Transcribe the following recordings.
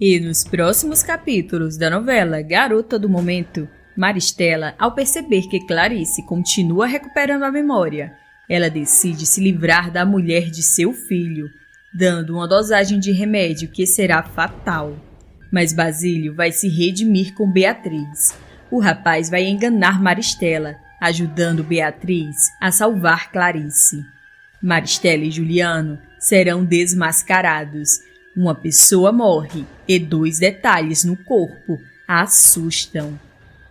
E nos próximos capítulos da novela Garota do Momento, Maristela, ao perceber que Clarice continua recuperando a memória, ela decide se livrar da mulher de seu filho, dando uma dosagem de remédio que será fatal. Mas Basílio vai se redimir com Beatriz. O rapaz vai enganar Maristela, ajudando Beatriz a salvar Clarice. Maristela e Juliano serão desmascarados. Uma pessoa morre e 2 detalhes no corpo a assustam.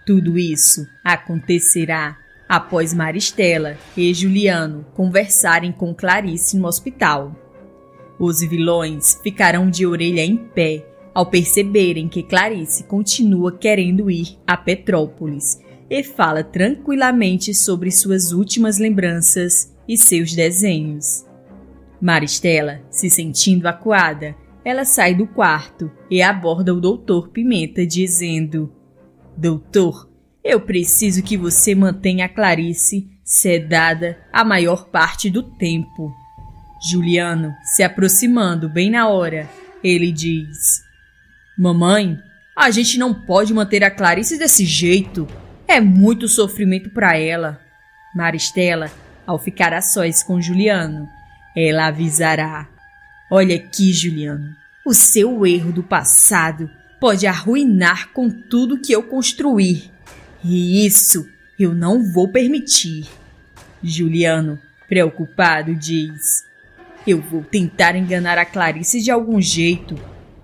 Tudo isso acontecerá após Maristela e Juliano conversarem com Clarice no hospital. Os vilões ficarão de orelha em pé ao perceberem que Clarice continua querendo ir a Petrópolis e fala tranquilamente sobre suas últimas lembranças e seus desenhos. Maristela, se sentindo acuada, ela sai do quarto e aborda o Dr. Pimenta dizendo: Doutor, eu preciso que você mantenha a Clarice sedada a maior parte do tempo. Juliano, se aproximando bem na hora, ele diz: Mamãe, a gente não pode manter a Clarice desse jeito. É muito sofrimento para ela. Maristela, ao ficar a sós com Juliano, ela avisará: Olha aqui, Juliano, o seu erro do passado pode arruinar com tudo que eu construir. E isso eu não vou permitir. Juliano, preocupado, diz: Eu vou tentar enganar a Clarice de algum jeito,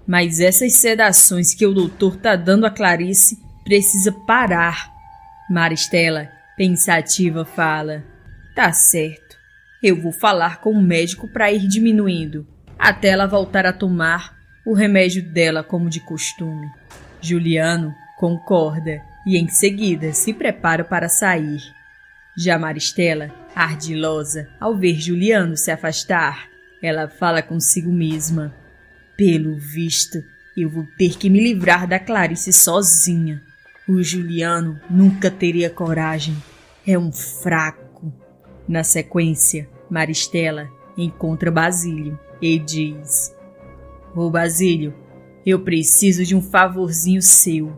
mas essas sedações que o doutor tá dando a Clarice precisa parar. Maristela, pensativa, fala: Tá certo, eu vou falar com o médico para ir diminuindo, até ela voltar a tomar o remédio dela como de costume. Juliano concorda e em seguida se prepara para sair. Já Maristela, ardilosa, ao ver Juliano se afastar, ela fala consigo mesma: Pelo visto, eu vou ter que me livrar da Clarice sozinha. O Juliano nunca teria coragem. É um fraco. Na sequência, Maristela encontra Basílio e diz: Ô Basílio, eu preciso de um favorzinho seu.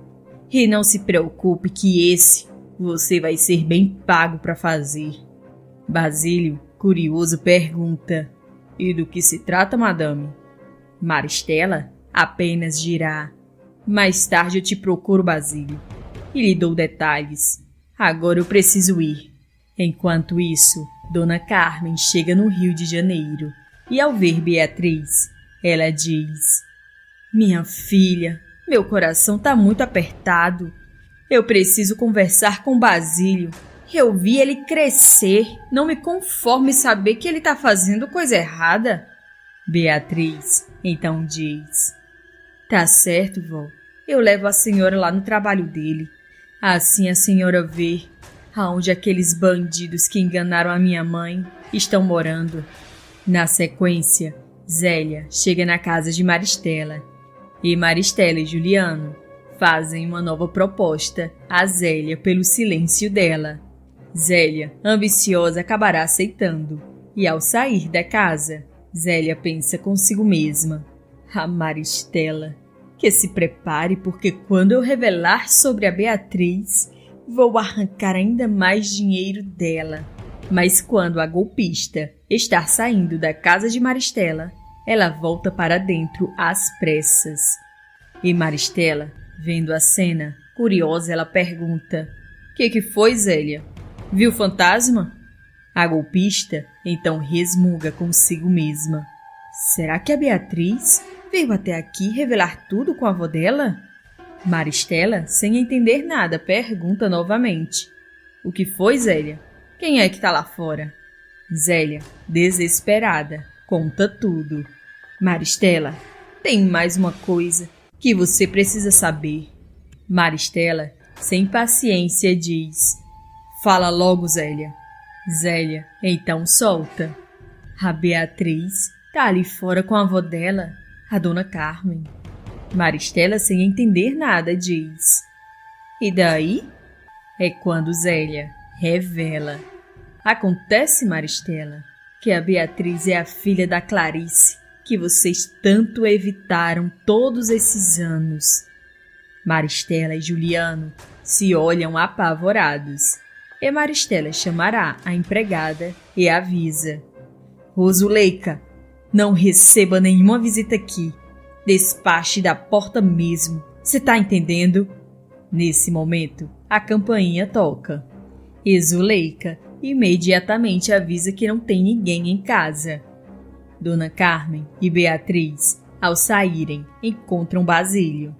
E não se preocupe que esse você vai ser bem pago para fazer. Basílio, curioso, pergunta: E do que se trata, madame? Maristela apenas dirá: Mais tarde eu te procuro, Basílio, e lhe dou detalhes. Agora eu preciso ir. Enquanto isso, Dona Carmen chega no Rio de Janeiro e, ao ver Beatriz, ela diz: Minha filha, meu coração tá muito apertado. Eu preciso conversar com Basílio. Eu vi ele crescer. Não me conformo em saber que ele tá fazendo coisa errada. Beatriz então diz: Tá certo, vó. Eu levo a senhora lá no trabalho dele. Assim a senhora vê aonde aqueles bandidos que enganaram a minha mãe estão morando. Na sequência, Zélia chega na casa de Maristela. E Maristela e Juliano fazem uma nova proposta a Zélia pelo silêncio dela. Zélia, ambiciosa, acabará aceitando. E ao sair da casa, Zélia pensa consigo mesma: A Maristela, que se prepare, porque quando eu revelar sobre a Beatriz, vou arrancar ainda mais dinheiro dela. Mas quando a golpista está saindo da casa de Maristela, ela volta para dentro às pressas. E Maristela, vendo a cena, curiosa, ela pergunta: Que foi, Zélia? Viu fantasma? A golpista então resmunga consigo mesma: Será que a Beatriz veio até aqui revelar tudo com a avó dela? Maristela, sem entender nada, pergunta novamente: O que foi, Zélia? Quem é que tá lá fora? Zélia, desesperada, conta tudo. Maristela, tem mais uma coisa que você precisa saber. Maristela, sem paciência, diz: Fala logo, Zélia. Zélia então solta: A Beatriz tá ali fora com a avó dela, a Dona Carmen. Maristela, sem entender nada, diz: E daí? É quando Zélia revela: Acontece, Maristela, que a Beatriz é a filha da Clarice, que vocês tanto evitaram todos esses anos. Maristela e Juliano se olham apavorados. E Maristela chamará a empregada e avisa: Rosuleika, não receba nenhuma visita aqui. Despache da porta mesmo. Você tá entendendo? Nesse momento, a campainha toca. E Zuleika imediatamente avisa que não tem ninguém em casa. Dona Carmen e Beatriz, ao saírem, encontram Basílio.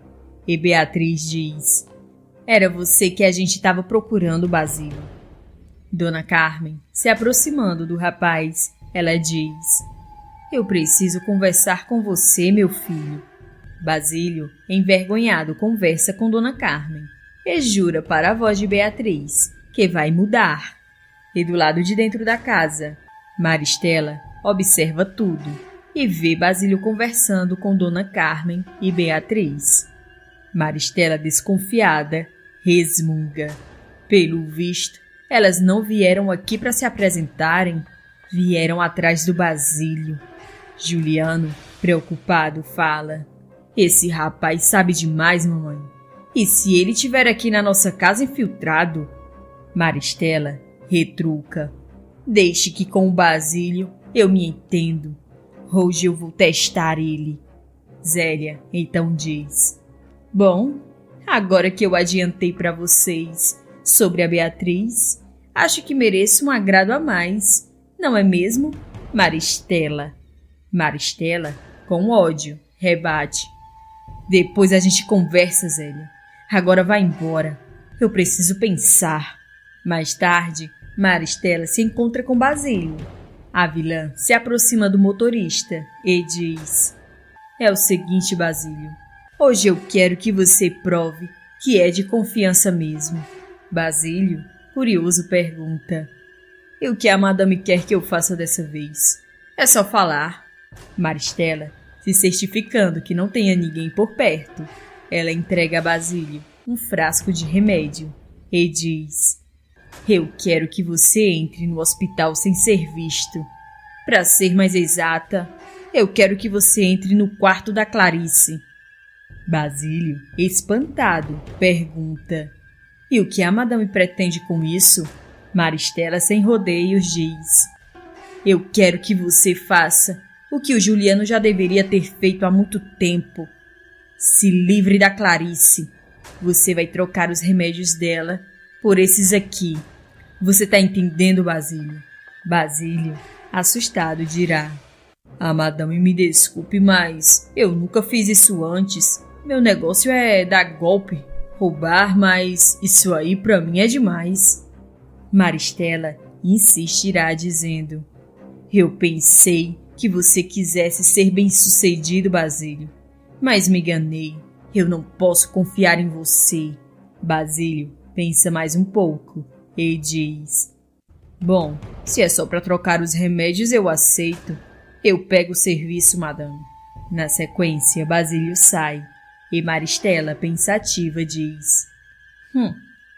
E Beatriz diz: Era você que a gente estava procurando, Basílio. Dona Carmen, se aproximando do rapaz, ela diz: Eu preciso conversar com você, meu filho. Basílio, envergonhado, conversa com Dona Carmen e jura para a voz de Beatriz que vai mudar. E do lado de dentro da casa, Maristela observa tudo e vê Basílio conversando com Dona Carmen e Beatriz. Maristela, desconfiada, resmunga. Pelo visto, elas não vieram aqui para se apresentarem, vieram atrás do Basílio. Juliano, preocupado, fala: Esse rapaz sabe demais, mamãe. E se ele estiver aqui na nossa casa infiltrado? Maristela retruca: Deixe que com o Basílio eu me entendo. Hoje eu vou testar ele. Zélia então diz: Bom, agora que eu adiantei para vocês sobre a Beatriz, acho que mereço um agrado a mais, não é mesmo, Maristela? Maristela, com ódio, rebate: Depois a gente conversa, Zélia. Agora vai embora. Eu preciso pensar. Mais tarde, Maristela se encontra com Basílio. A vilã se aproxima do motorista e diz: É o seguinte, Basílio. Hoje eu quero que você prove que é de confiança mesmo. Basílio, curioso, pergunta: E o que a madame quer que eu faça dessa vez? É só falar. Maristela, se certificando que não tenha ninguém por perto, ela entrega a Basílio um frasco de remédio e diz: Eu quero que você entre no hospital sem ser visto. Para ser mais exata, eu quero que você entre no quarto da Clarice. Basílio, espantado, pergunta: E o que a madame pretende com isso? Maristela, sem rodeios, diz: Eu quero que você faça o que o Juliano já deveria ter feito há muito tempo. Se livre da Clarice. Você vai trocar os remédios dela por esses aqui. Você tá entendendo, Basílio? Basílio, assustado, dirá: A madame me desculpe, mas eu nunca fiz isso antes. Meu negócio é dar golpe, roubar, mas isso aí pra mim é demais. Maristela insistirá, dizendo: Eu pensei que você quisesse ser bem-sucedido, Basílio, mas me enganei. Eu não posso confiar em você. Basílio pensa mais um pouco e diz: Bom, se é só para trocar os remédios, eu aceito. Eu pego o serviço, madame. Na sequência, Basílio sai e Maristela, pensativa, diz: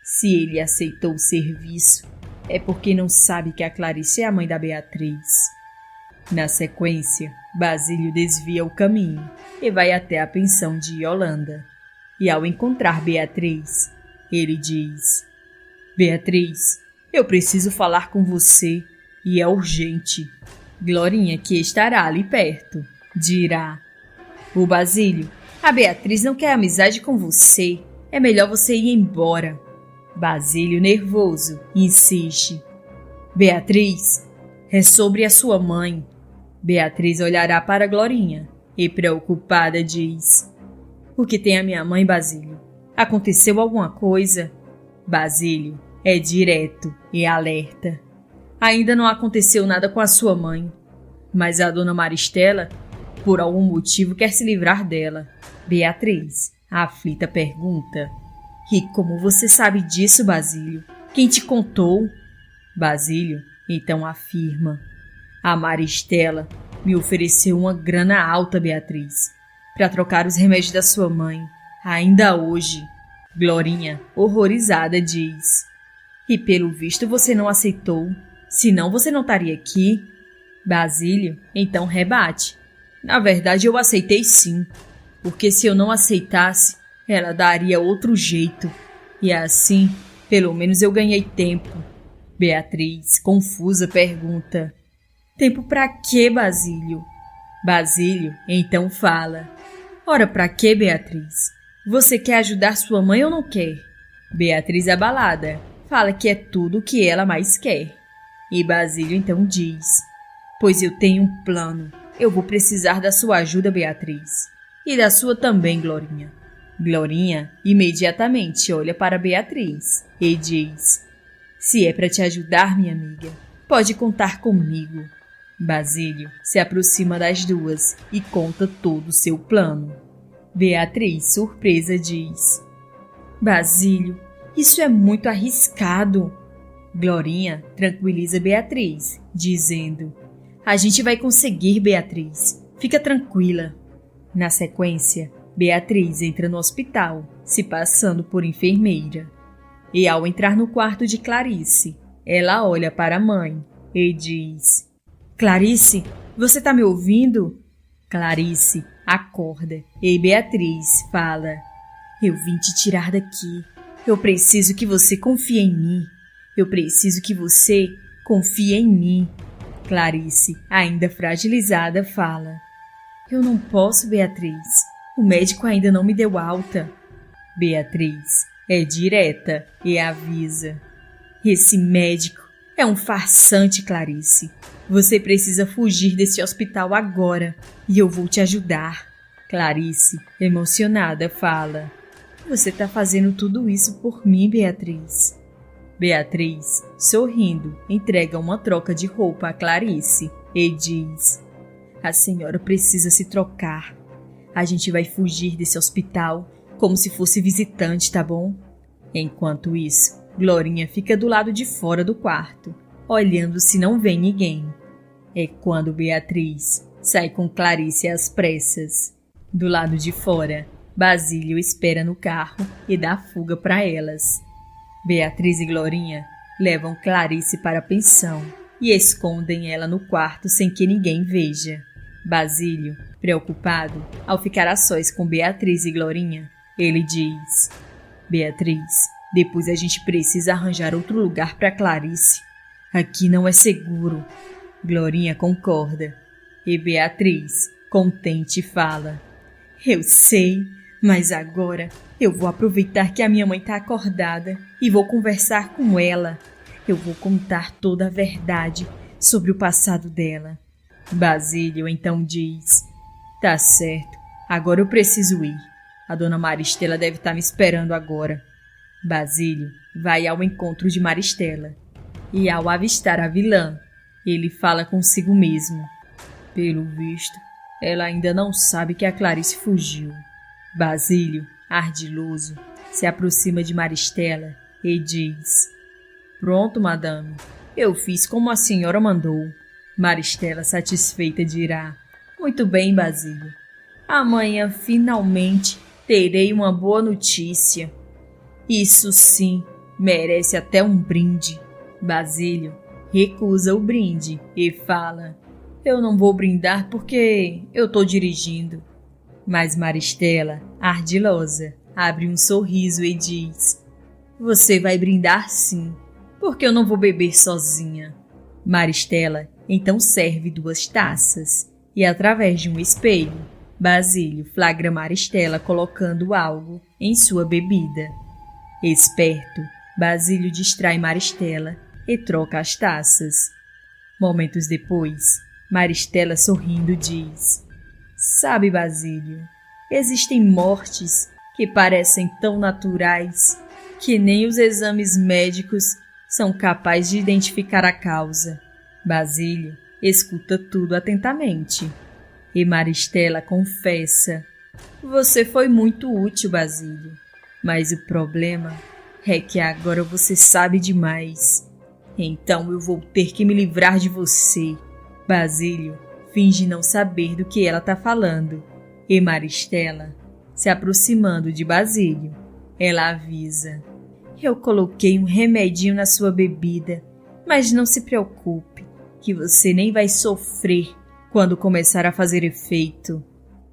Se ele aceitou o serviço, é porque não sabe que a Clarice é a mãe da Beatriz. Na sequência, Basílio desvia o caminho e vai até a pensão de Yolanda. E ao encontrar Beatriz, ele diz: Beatriz, eu preciso falar com você e é urgente. Glorinha, que estará ali perto, dirá: O Basílio, a Beatriz não quer amizade com você. É melhor você ir embora. Basílio, nervoso, insiste: Beatriz, é sobre a sua mãe. Beatriz olhará para Glorinha e, preocupada, diz: O que tem a minha mãe, Basílio? Aconteceu alguma coisa? Basílio é direto e alerta: Ainda não aconteceu nada com a sua mãe, mas a dona Maristela, por algum motivo, quer se livrar dela. Beatriz, aflita, pergunta: E como você sabe disso, Basílio? Quem te contou? Basílio então afirma: A Maristela me ofereceu uma grana alta, Beatriz, para trocar os remédios da sua mãe, ainda hoje. Glorinha, horrorizada, diz: E pelo visto você não aceitou, senão você não estaria aqui. Basílio então rebate: Na verdade, eu aceitei sim, porque se eu não aceitasse, ela daria outro jeito. E assim, pelo menos eu ganhei tempo. Beatriz, confusa, pergunta: tempo pra quê, Basílio? Basílio então fala: ora, pra quê, Beatriz? Você quer ajudar sua mãe ou não quer? Beatriz, abalada, fala que é tudo o que ela mais quer. E Basílio então diz: pois eu tenho um plano. Eu vou precisar da sua ajuda, Beatriz. E da sua também, Glorinha. Glorinha imediatamente olha para Beatriz e diz: se é para te ajudar, minha amiga, pode contar comigo. Basílio se aproxima das duas e conta todo o seu plano. Beatriz, surpresa, diz: Basílio, isso é muito arriscado. Glorinha tranquiliza Beatriz, dizendo: a gente vai conseguir, Beatriz. Fica tranquila. Na sequência, Beatriz entra no hospital, se passando por enfermeira. E ao entrar no quarto de Clarice, ela olha para a mãe e diz: Clarice, você tá me ouvindo? Clarice acorda e Beatriz fala: eu vim te tirar daqui. Eu preciso que você confie em mim. Eu preciso que você confie em mim. Clarice, ainda fragilizada, fala: eu não posso, Beatriz. O médico ainda não me deu alta. Beatriz é direta e avisa: esse médico é um farsante, Clarice. Você precisa fugir desse hospital agora e eu vou te ajudar. Clarice, emocionada, fala: você está fazendo tudo isso por mim, Beatriz. Beatriz, sorrindo, entrega uma troca de roupa a Clarice e diz: a senhora precisa se trocar. A gente vai fugir desse hospital como se fosse visitante, tá bom? Enquanto isso, Glorinha fica do lado de fora do quarto, olhando se não vem ninguém. É quando Beatriz sai com Clarice às pressas. Do lado de fora, Basílio espera no carro e dá fuga para elas. Beatriz e Glorinha levam Clarice para a pensão e escondem ela no quarto sem que ninguém veja. Basílio, preocupado, ao ficar a sós com Beatriz e Glorinha, ele diz: Beatriz, depois a gente precisa arranjar outro lugar para Clarice. Aqui não é seguro. Glorinha concorda. E Beatriz, contente, fala: eu sei, mas agora eu vou aproveitar que a minha mãe está acordada e vou conversar com ela. Eu vou contar toda a verdade sobre o passado dela. Basílio então diz: tá certo, agora eu preciso ir. A dona Maristela deve estar me esperando agora. Basílio vai ao encontro de Maristela e, ao avistar a vilã, ele fala consigo mesmo: pelo visto, ela ainda não sabe que a Clarice fugiu. Basílio, ardiloso, se aproxima de Maristela e diz: pronto, madame, eu fiz como a senhora mandou. Maristela, satisfeita, dirá: muito bem, Basílio. Amanhã, finalmente, terei uma boa notícia. Isso sim, merece até um brinde. Basílio recusa o brinde e fala: eu não vou brindar porque eu tô dirigindo. Mas Maristela, ardilosa, abre um sorriso e diz: você vai brindar sim, porque eu não vou beber sozinha. Maristela então serve 2 taças e, através de um espelho, Basílio flagra Maristela colocando algo em sua bebida. Esperto, Basílio distrai Maristela e troca as taças. Momentos depois, Maristela, sorrindo, diz: sabe, Basílio, existem mortes que parecem tão naturais que nem os exames médicos são capazes de identificar a causa. Basílio escuta tudo atentamente e Maristela confessa: você foi muito útil, Basílio, mas o problema é que agora você sabe demais. Então eu vou ter que me livrar de você. Basílio finge não saber do que ela está falando e Maristela, se aproximando de Basílio, ela avisa: eu coloquei um remedinho na sua bebida, mas não se preocupe, que você nem vai sofrer Quando começar a fazer efeito,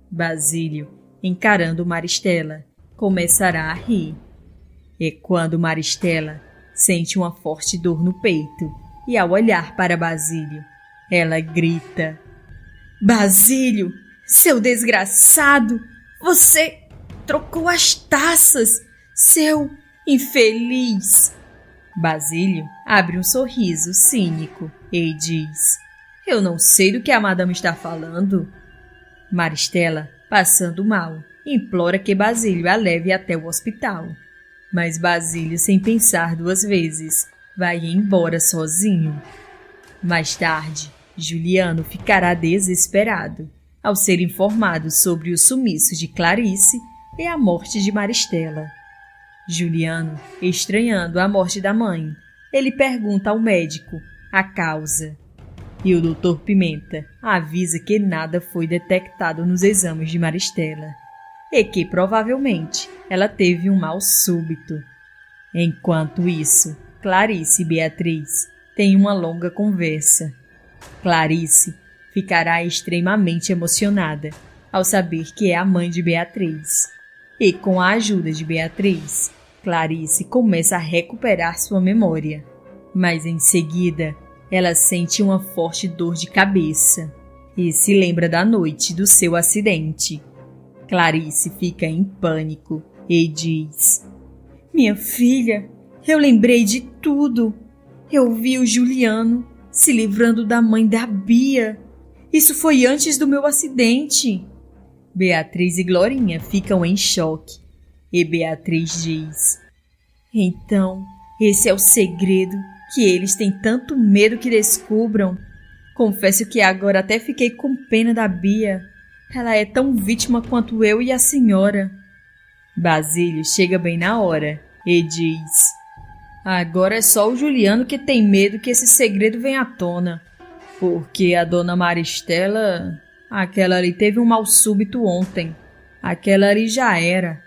Basílio, encarando Maristela, começará a rir. E quando Maristela sente uma forte dor no peito e ao olhar para Basílio, ela grita: Basílio, seu desgraçado, você trocou as taças, seu infeliz! Basílio abre um sorriso cínico e diz: Eu não sei do que a madame está falando. Maristela, passando mal, implora que Basílio a leve até o hospital. Mas Basílio, sem pensar duas vezes, vai embora sozinho. Mais tarde, Juliano ficará desesperado ao ser informado sobre o sumiço de Clarice e a morte de Maristela. Juliano, estranhando a morte da mãe, ele pergunta ao médico a causa. E o Dr. Pimenta avisa que nada foi detectado nos exames de Maristela e que provavelmente ela teve um mal súbito. Enquanto isso, Clarice e Beatriz têm uma longa conversa. Clarice ficará extremamente emocionada ao saber que é a mãe de Beatriz. E com a ajuda de Beatriz, Clarice começa a recuperar sua memória. Mas em seguida, ela sente uma forte dor de cabeça e se lembra da noite do seu acidente. Clarice fica em pânico e diz: Minha filha, eu lembrei de tudo. Eu vi o Juliano se livrando da mãe da Bia. Isso foi antes do meu acidente. Beatriz e Glorinha ficam em choque e Beatriz diz: Então, esse é o segredo que eles têm tanto medo que descubram. Confesso que agora até fiquei com pena da Bia. Ela é tão vítima quanto eu e a senhora. Basílio chega bem na hora e diz: Agora é só o Juliano que tem medo que esse segredo venha à tona. Porque a dona Maristela, aquela ali teve um mal súbito ontem. Aquela ali já era.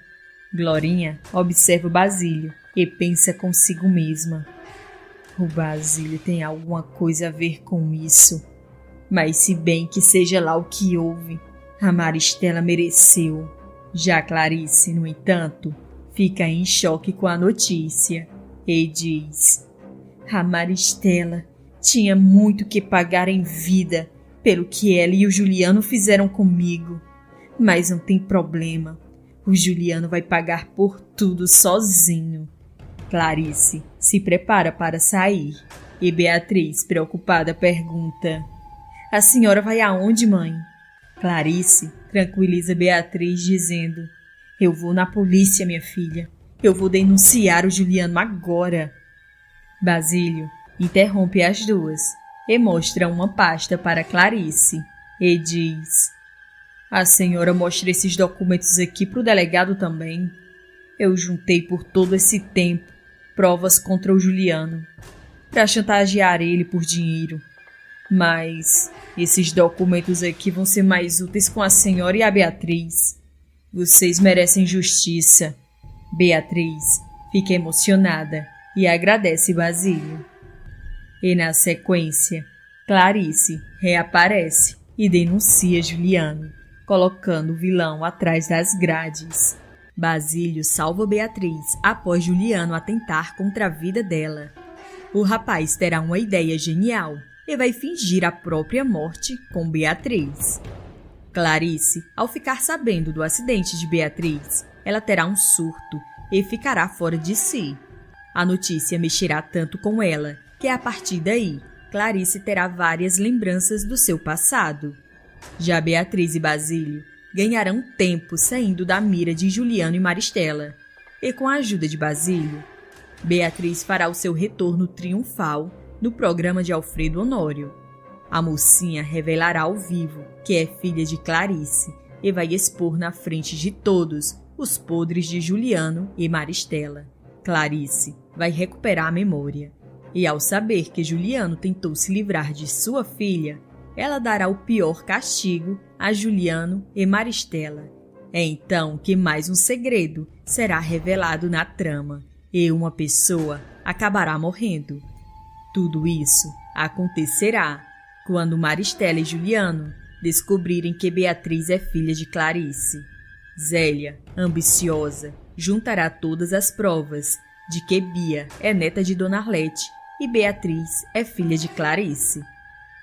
Glorinha observa o Basílio e pensa consigo mesma: O Basílio tem alguma coisa a ver com isso. Mas se bem que seja lá o que houve, a Maristela mereceu. Já Clarice, no entanto, fica em choque com a notícia e diz: A Maristela tinha muito que pagar em vida pelo que ela e o Juliano fizeram comigo. Mas não tem problema. O Juliano vai pagar por tudo sozinho. Clarice se prepara para sair e Beatriz, preocupada, pergunta: A senhora vai aonde, mãe? Clarice tranquiliza Beatriz dizendo: Eu vou na polícia, minha filha. Eu vou denunciar o Juliano agora. Basílio interrompe as duas e mostra uma pasta para Clarice e diz: A senhora mostra esses documentos aqui para o delegado também. Eu juntei por todo esse tempo provas contra o Juliano para chantagear ele por dinheiro. Mas esses documentos aqui vão ser mais úteis com a senhora e a Beatriz. Vocês merecem justiça. Beatriz fica emocionada e agradece Basílio. E na sequência, Clarice reaparece e denuncia Juliano, colocando o vilão atrás das grades. Basílio salva Beatriz após Juliano atentar contra a vida dela. O rapaz terá uma ideia genial e vai fingir a própria morte com Beatriz. Clarice, ao ficar sabendo do acidente de Beatriz, ela terá um surto e ficará fora de si. A notícia mexerá tanto com ela que, a partir daí, Clarice terá várias lembranças do seu passado. Já Beatriz e Basílio ganharão tempo saindo da mira de Juliano e Maristela, e com a ajuda de Basílio, Beatriz fará o seu retorno triunfal no programa de Alfredo Honório. A mocinha revelará ao vivo que é filha de Clarice e vai expor na frente de todos os podres de Juliano e Maristela. Clarice vai recuperar a memória e, ao saber que Juliano tentou se livrar de sua filha, ela dará o pior castigo a Juliano e Maristela. É então que mais um segredo será revelado na trama e uma pessoa acabará morrendo. Tudo isso acontecerá quando Maristela e Juliano descobrirem que Beatriz é filha de Clarice. Zélia, ambiciosa, juntará todas as provas de que Bia é neta de Dona Arlete e Beatriz é filha de Clarice.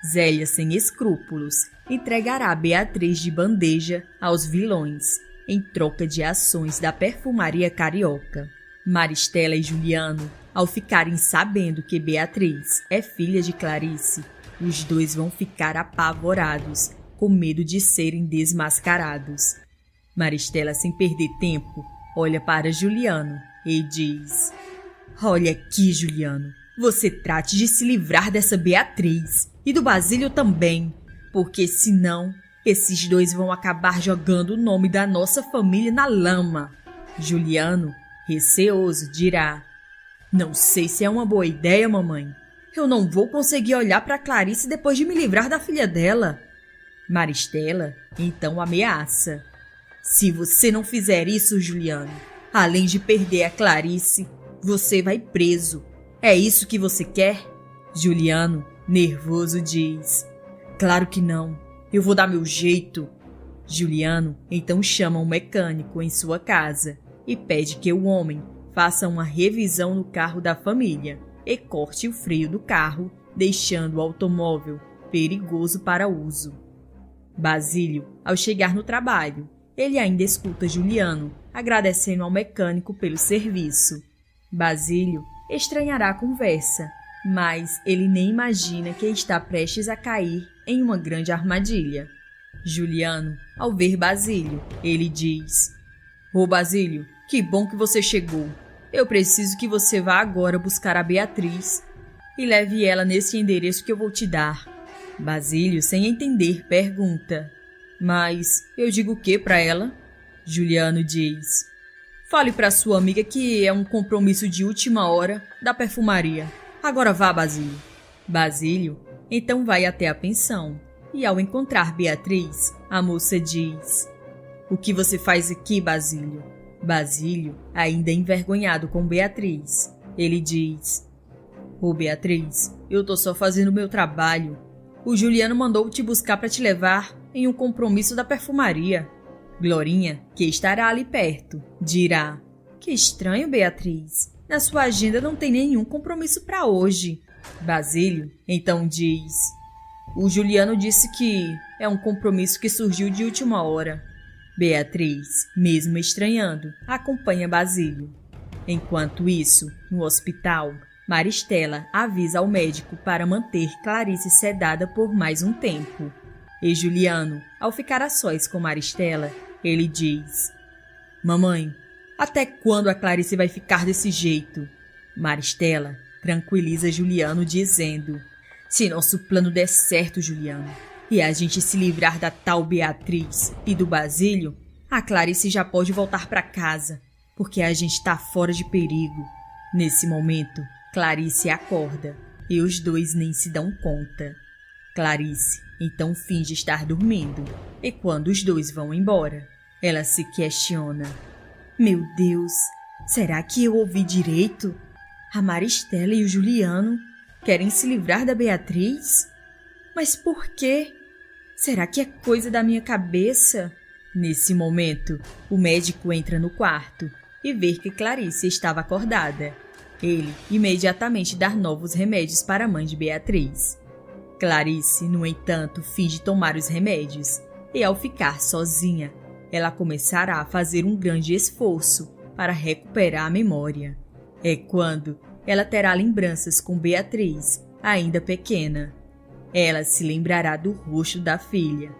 Zélia, sem escrúpulos, entregará Beatriz de bandeja aos vilões, em troca de ações da perfumaria carioca. Maristela e Juliano, ao ficarem sabendo que Beatriz é filha de Clarice, os dois vão ficar apavorados, com medo de serem desmascarados. Maristela, sem perder tempo, olha para Juliano e diz: "Olha aqui, Juliano, você trate de se livrar dessa Beatriz e do Basílio também, porque senão esses dois vão acabar jogando o nome da nossa família na lama." Juliano, receoso, dirá: "Não sei se é uma boa ideia, mamãe. Eu não vou conseguir olhar para Clarice depois de me livrar da filha dela." Maristela então ameaça: "Se você não fizer isso, Juliano, além de perder a Clarice, você vai preso. É isso que você quer?" Juliano, nervoso, diz: "Claro que não. Eu vou dar meu jeito." Juliano então chama um mecânico em sua casa e pede que o homem faça uma revisão no carro da família e corte o freio do carro, deixando o automóvel perigoso para uso. Basílio, ao chegar no trabalho, ele ainda escuta Juliano agradecendo ao mecânico pelo serviço. Basílio estranhará a conversa, mas ele nem imagina que está prestes a cair em uma grande armadilha. Juliano, ao ver Basílio, ele diz: "Ô Basílio, que bom que você chegou. Eu preciso que você vá agora buscar a Beatriz e leve ela nesse endereço que eu vou te dar." Basílio, sem entender, pergunta: "Mas eu digo o que para ela?" Juliano diz: "Fale para sua amiga que é um compromisso de última hora da perfumaria. Agora vá, Basílio." Basílio então vai até a pensão e, ao encontrar Beatriz, a moça diz: "O que você faz aqui, Basílio?" Basílio, ainda envergonhado com Beatriz, ele diz: "Ô Beatriz, eu tô só fazendo o meu trabalho. O Juliano mandou te buscar para te levar em um compromisso da perfumaria." Glorinha, que estará ali perto, dirá: "Que estranho, Beatriz. Na sua agenda não tem nenhum compromisso para hoje." Basílio então diz: "O Juliano disse que é um compromisso que surgiu de última hora." Beatriz, mesmo estranhando, acompanha Basílio. Enquanto isso, no hospital, Maristela avisa ao médico para manter Clarice sedada por mais um tempo. E Juliano, ao ficar a sós com Maristela, ele diz: "Mamãe, até quando a Clarice vai ficar desse jeito?" Maristela tranquiliza Juliano dizendo: "Se nosso plano der certo, Juliano, e a gente se livrar da tal Beatriz e do Basílio, a Clarice já pode voltar para casa, porque a gente está fora de perigo." Nesse momento, Clarice acorda e os dois nem se dão conta. Clarice então finge estar dormindo e, quando os dois vão embora, ela se questiona: "Meu Deus, será que eu ouvi direito? A Maristela e o Juliano querem se livrar da Beatriz? Mas por quê? Será que é coisa da minha cabeça?" Nesse momento, o médico entra no quarto e vê que Clarice estava acordada. Ele imediatamente dá novos remédios para a mãe de Beatriz. Clarice, no entanto, finge tomar os remédios e, ao ficar sozinha, ela começará a fazer um grande esforço para recuperar a memória. É quando ela terá lembranças com Beatriz, ainda pequena. Ela se lembrará do rosto da filha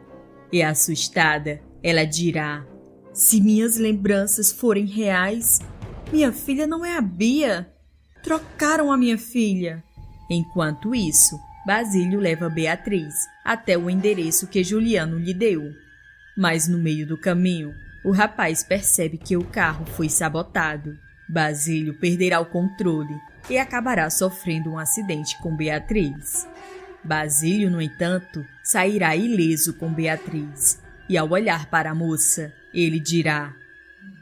e, assustada, ela dirá: "Se minhas lembranças forem reais, minha filha não é a Bia. Trocaram a minha filha." Enquanto isso, Basílio leva Beatriz até o endereço que Juliano lhe deu. Mas no meio do caminho, o rapaz percebe que o carro foi sabotado. Basílio perderá o controle e acabará sofrendo um acidente com Beatriz. Basílio, no entanto, sairá ileso com Beatriz e, ao olhar para a moça, ele dirá: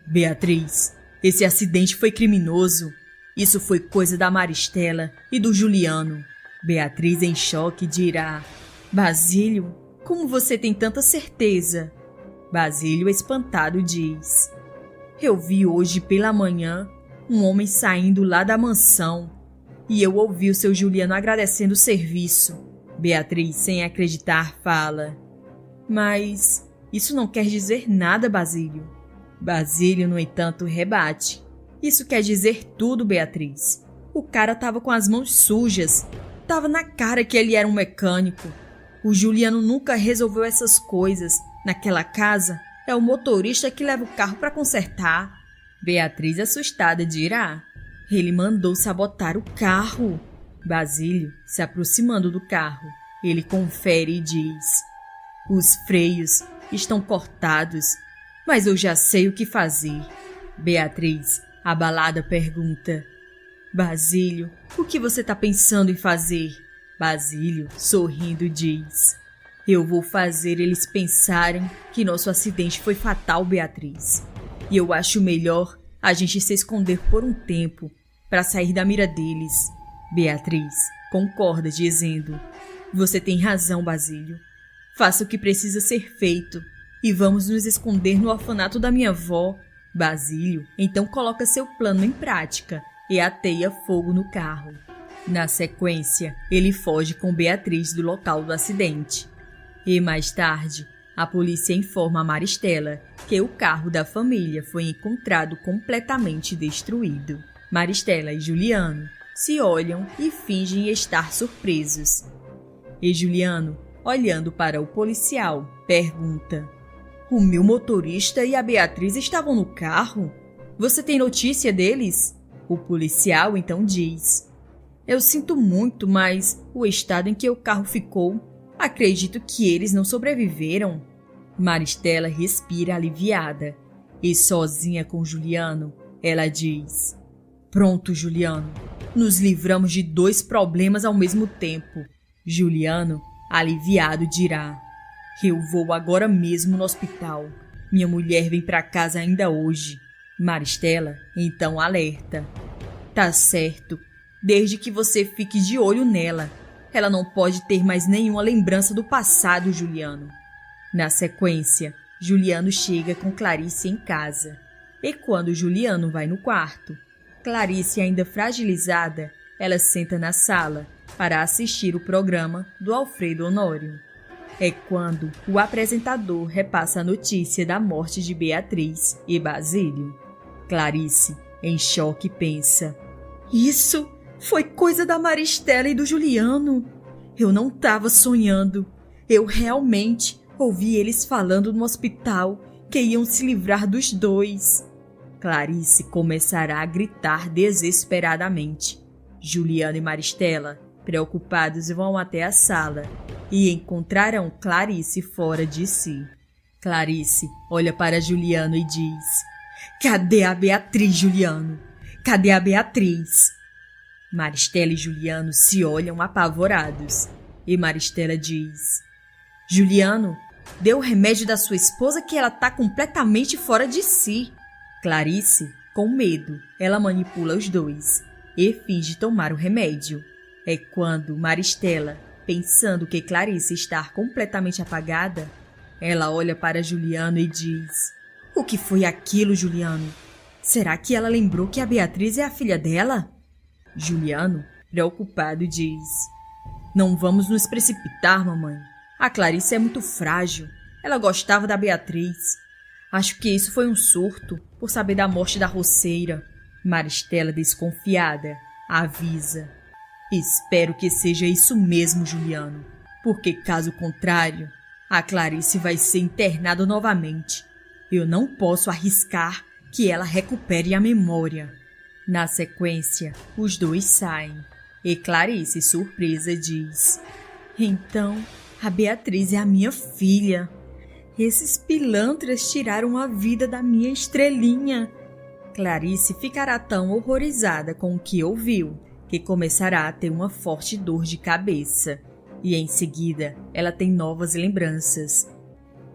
"Beatriz, esse acidente foi criminoso. Isso foi coisa da Maristela e do Juliano." Beatriz, em choque, dirá: "Basílio, Como você tem tanta certeza? Basílio, espantado, diz: eu vi hoje pela manhã um homem saindo lá da mansão e eu ouvi o seu Juliano agradecendo o serviço. Beatriz, sem acreditar, fala: mas isso não quer dizer nada, Basílio. Basílio, no entanto, rebate: isso quer dizer tudo, Beatriz. O cara tava com as mãos sujas. Tava na cara que ele era um mecânico. O Juliano nunca resolveu essas coisas. Naquela casa, é o motorista que leva o carro para consertar. Beatriz, assustada, dirá: ele mandou sabotar o carro. Basílio, se aproximando do carro, ele confere e diz: os freios estão cortados, mas eu já sei o que fazer. Beatriz, abalada, pergunta: Basílio, o que você está pensando em fazer? Basílio, sorrindo, diz: eu vou fazer eles pensarem que nosso acidente foi fatal, Beatriz. E eu acho melhor a gente se esconder por um tempo para sair da mira deles. Beatriz concorda, dizendo: você tem razão, Basílio. Faça o que precisa ser feito e vamos nos esconder no orfanato da minha avó. Basílio então coloca seu plano em prática e ateia fogo no carro. Na sequência, ele foge com Beatriz do local do acidente. E mais tarde, a polícia informa a Maristela que o carro da família foi encontrado completamente destruído. Maristela e Juliano se olham e fingem estar surpresos. E Juliano, olhando para o policial, pergunta: o meu motorista e a Beatriz estavam no carro? Você tem notícia deles? O policial então diz: eu sinto muito, mas o estado em que o carro ficou, acredito que eles não sobreviveram. Maristela respira aliviada e, sozinha com Juliano, ela diz: pronto, Juliano, nos livramos de 2 problemas ao mesmo tempo. Juliano, aliviado, dirá: eu vou agora mesmo no hospital. Minha mulher vem para casa ainda hoje. Maristela então alerta: tá certo, desde que você fique de olho nela. Ela não pode ter mais nenhuma lembrança do passado, Juliano. Na sequência, Juliano chega com Clarice em casa. E quando Juliano vai no quarto, Clarice, ainda fragilizada, ela senta na sala para assistir o programa do Alfredo Honório. É quando o apresentador repassa a notícia da morte de Beatriz e Basílio. Clarice, em choque, pensa: isso foi coisa da Maristela e do Juliano. Eu não estava sonhando. Eu realmente ouvi eles falando no hospital que iam se livrar dos 2. Clarice começará a gritar desesperadamente. Juliano e Maristela, preocupados, vão até a sala e encontrarão Clarice fora de si. Clarice olha para Juliano e diz: cadê a Beatriz, Juliano? Cadê a Beatriz? Maristela e Juliano se olham apavorados. E Maristela diz: Juliano, dê o remédio da sua esposa que ela está completamente fora de si. Clarice, com medo, ela manipula os 2 e finge tomar o remédio. É quando Maristela, pensando que Clarice está completamente apagada, ela olha para Juliano e diz: o que foi aquilo, Juliano? Será que ela lembrou que a Beatriz é a filha dela? Juliano, preocupado, diz: não vamos nos precipitar, mamãe. A Clarice é muito frágil. Ela gostava da Beatriz. Acho que isso foi um surto, por saber da morte da roceira. Maristela, desconfiada, avisa: espero que seja isso mesmo, Juliano, porque caso contrário, a Clarice vai ser internada novamente. Eu não posso arriscar que ela recupere a memória. Na sequência, os 2 saem e Clarice, surpresa, diz: então, a Beatriz é a minha filha. Esses pilantras tiraram a vida da minha estrelinha. Clarice ficará tão horrorizada com o que ouviu que começará a ter uma forte dor de cabeça. E em seguida, ela tem novas lembranças.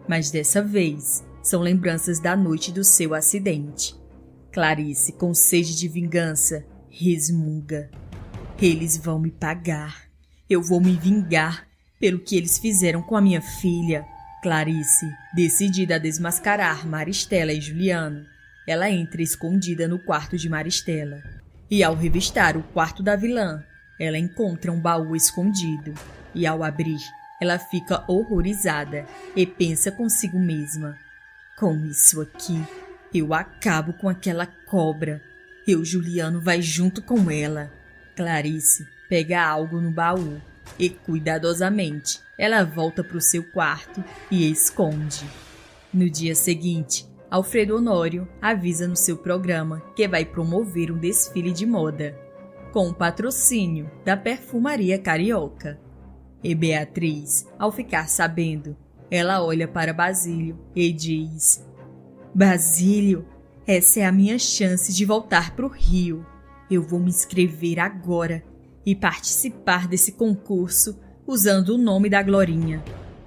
Mas dessa vez, são lembranças da noite do seu acidente. Clarice, com sede de vingança, resmunga: eles vão me pagar. Eu vou me vingar pelo que eles fizeram com a minha filha. Clarice, decidida a desmascarar Maristela e Juliano, ela entra escondida no quarto de Maristela. E ao revistar o quarto da vilã, ela encontra um baú escondido. E ao abrir, ela fica horrorizada e pensa consigo mesma: com isso aqui, eu acabo com aquela cobra. Juliano vai junto com ela. Clarice pega algo no baú e, cuidadosamente, ela volta para o seu quarto e esconde. No dia seguinte, Alfredo Honório avisa no seu programa que vai promover um desfile de moda, com o patrocínio da Perfumaria Carioca. E Beatriz, ao ficar sabendo, ela olha para Basílio e diz: Basílio, essa é a minha chance de voltar para o Rio. Eu vou me inscrever agora e participar desse concurso usando o nome da Glorinha.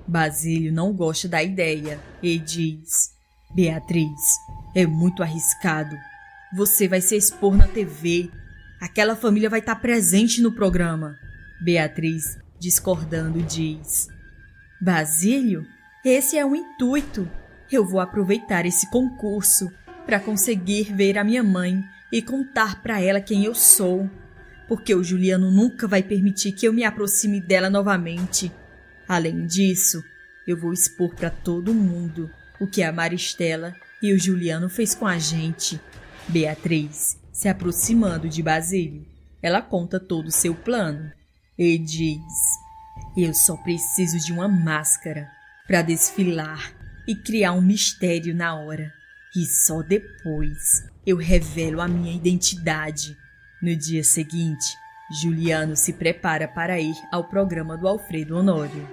Basílio não gosta da ideia e diz: Beatriz, é muito arriscado. Você vai se expor na TV. Aquela família vai estar presente no programa. Beatriz, discordando, diz: Basílio, esse é o intuito. Eu vou aproveitar esse concurso para conseguir ver a minha mãe e contar para ela quem eu sou, porque o Juliano nunca vai permitir que eu me aproxime dela novamente. Além disso, eu vou expor para todo mundo o que a Maristela e o Juliano fez com a gente. Beatriz, se aproximando de Basílio, ela conta todo o seu plano e diz: eu só preciso de uma máscara para desfilar e criar um mistério na hora. E só depois eu revelo a minha identidade. No dia seguinte, Juliano se prepara para ir ao programa do Alfredo Honório.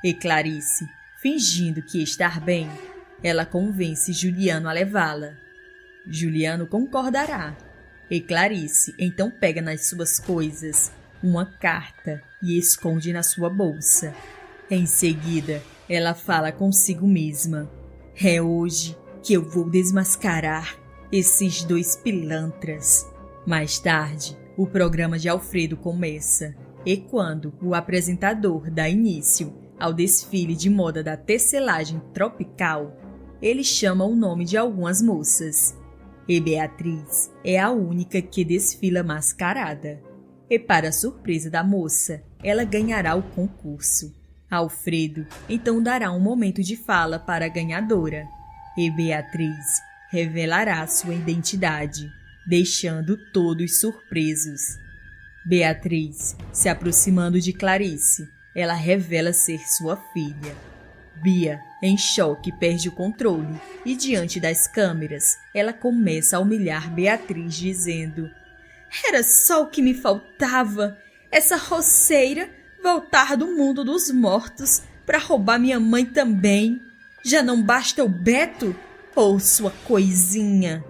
E Clarice, fingindo que está bem, ela convence Juliano a levá-la. Juliano concordará. E Clarice então pega nas suas coisas uma carta e esconde na sua bolsa. Em seguida, ela fala consigo mesma: é hoje que eu vou desmascarar esses dois pilantras. Mais tarde, o programa de Alfredo começa, e quando o apresentador dá início ao desfile de moda da tecelagem tropical, ele chama o nome de algumas moças. E Beatriz é a única que desfila mascarada. E para surpresa da moça, ela ganhará o concurso. Alfredo então dará um momento de fala para a ganhadora. E Beatriz revelará sua identidade, deixando todos surpresos. Beatriz, se aproximando de Clarice, ela revela ser sua filha. Bia, em choque, perde o controle e, diante das câmeras, ela começa a humilhar Beatriz, dizendo: era só o que me faltava, essa roceira voltar do mundo dos mortos para roubar minha mãe também. Já não basta o Beto? Ou sua coisinha?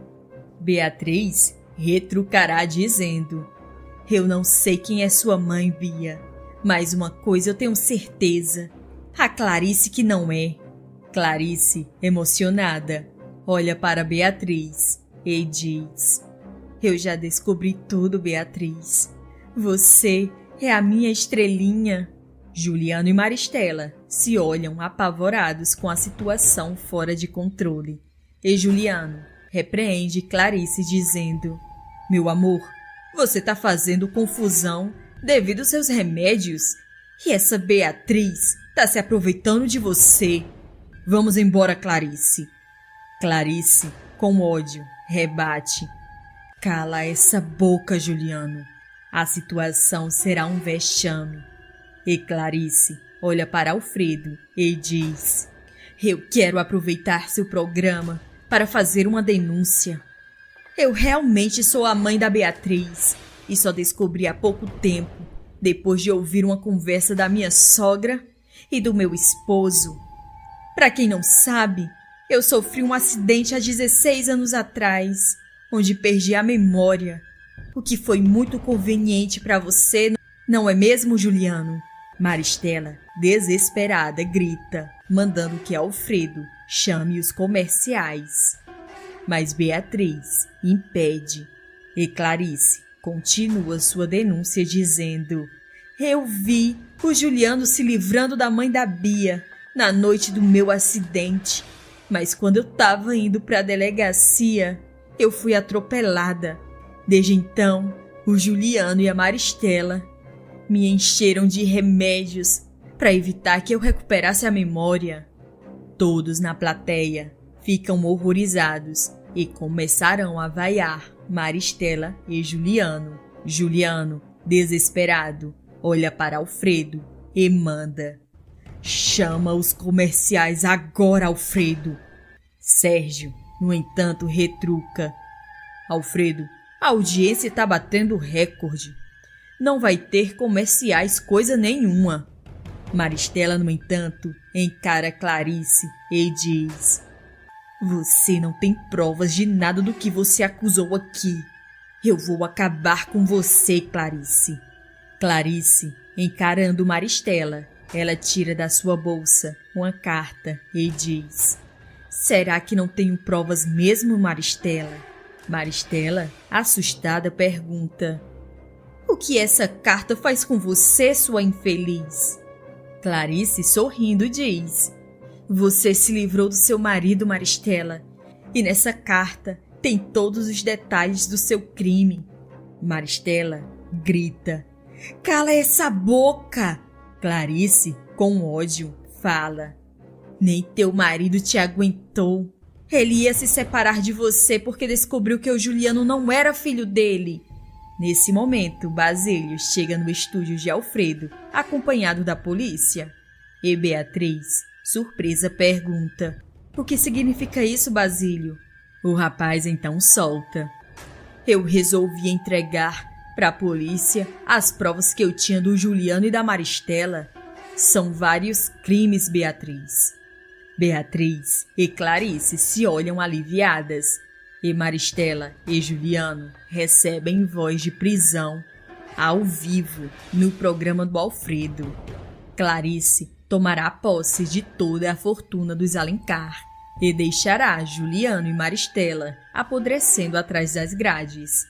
Beatriz retrucará dizendo: eu não sei quem é sua mãe, Bia, mas uma coisa eu tenho certeza: a Clarice que não é. Clarice, emocionada, olha para Beatriz e diz: eu já descobri tudo, Beatriz. Você é a minha estrelinha. Juliano e Maristela se olham apavorados com a situação fora de controle. E Juliano repreende Clarice dizendo: meu amor, você tá fazendo confusão devido aos seus remédios. E essa Beatriz tá se aproveitando de você. Vamos embora, Clarice. Clarice, com ódio, rebate: cala essa boca, Juliano. A situação será um vexame. E Clarice olha para Alfredo e diz: eu quero aproveitar seu programa para fazer uma denúncia. Eu realmente sou a mãe da Beatriz e só descobri há pouco tempo, depois de ouvir uma conversa da minha sogra e do meu esposo. Para quem não sabe, eu sofri um acidente há 16 anos atrás, onde perdi a memória, o que foi muito conveniente para você, não é mesmo, Juliano? Maristela, desesperada, grita, mandando que Alfredo chame os comerciais. Mas Beatriz impede, e Clarice continua sua denúncia dizendo: Eu vi o Juliano se livrando da mãe da Bia na noite do meu acidente. Mas quando eu tava indo pra delegacia, eu fui atropelada. Desde então, o Juliano e a Maristela me encheram de remédios para evitar que eu recuperasse a memória. Todos na plateia ficam horrorizados e começaram a vaiar Maristela e Juliano. Juliano, desesperado, olha para Alfredo e manda: chama os comerciais agora, Alfredo. Sérgio, no entanto, retruca: Alfredo, a audiência está batendo recorde. Não vai ter comerciais coisa nenhuma. Maristela, no entanto, encara Clarice e diz: você não tem provas de nada do que você acusou aqui. Eu vou acabar com você, Clarice. Clarice, encarando Maristela, ela tira da sua bolsa uma carta e diz: será que não tenho provas mesmo, Maristela? Maristela, assustada, pergunta: o que essa carta faz com você, sua infeliz? Clarice, sorrindo, diz: você se livrou do seu marido, Maristela, e nessa carta tem todos os detalhes do seu crime. Maristela grita: cala essa boca! Clarice, com ódio, fala: nem teu marido te aguentou. Ele ia se separar de você porque descobriu que o Juliano não era filho dele. Nesse momento, Basílio chega no estúdio de Alfredo, acompanhado da polícia. E Beatriz, surpresa, pergunta: o que significa isso, Basílio? O rapaz então solta: eu resolvi entregar para a polícia as provas que eu tinha do Juliano e da Maristela. São vários crimes, Beatriz. Beatriz e Clarice se olham aliviadas. E Maristela e Juliano recebem voz de prisão ao vivo no programa do Alfredo. Clarice tomará posse de toda a fortuna dos Alencar e deixará Juliano e Maristela apodrecendo atrás das grades.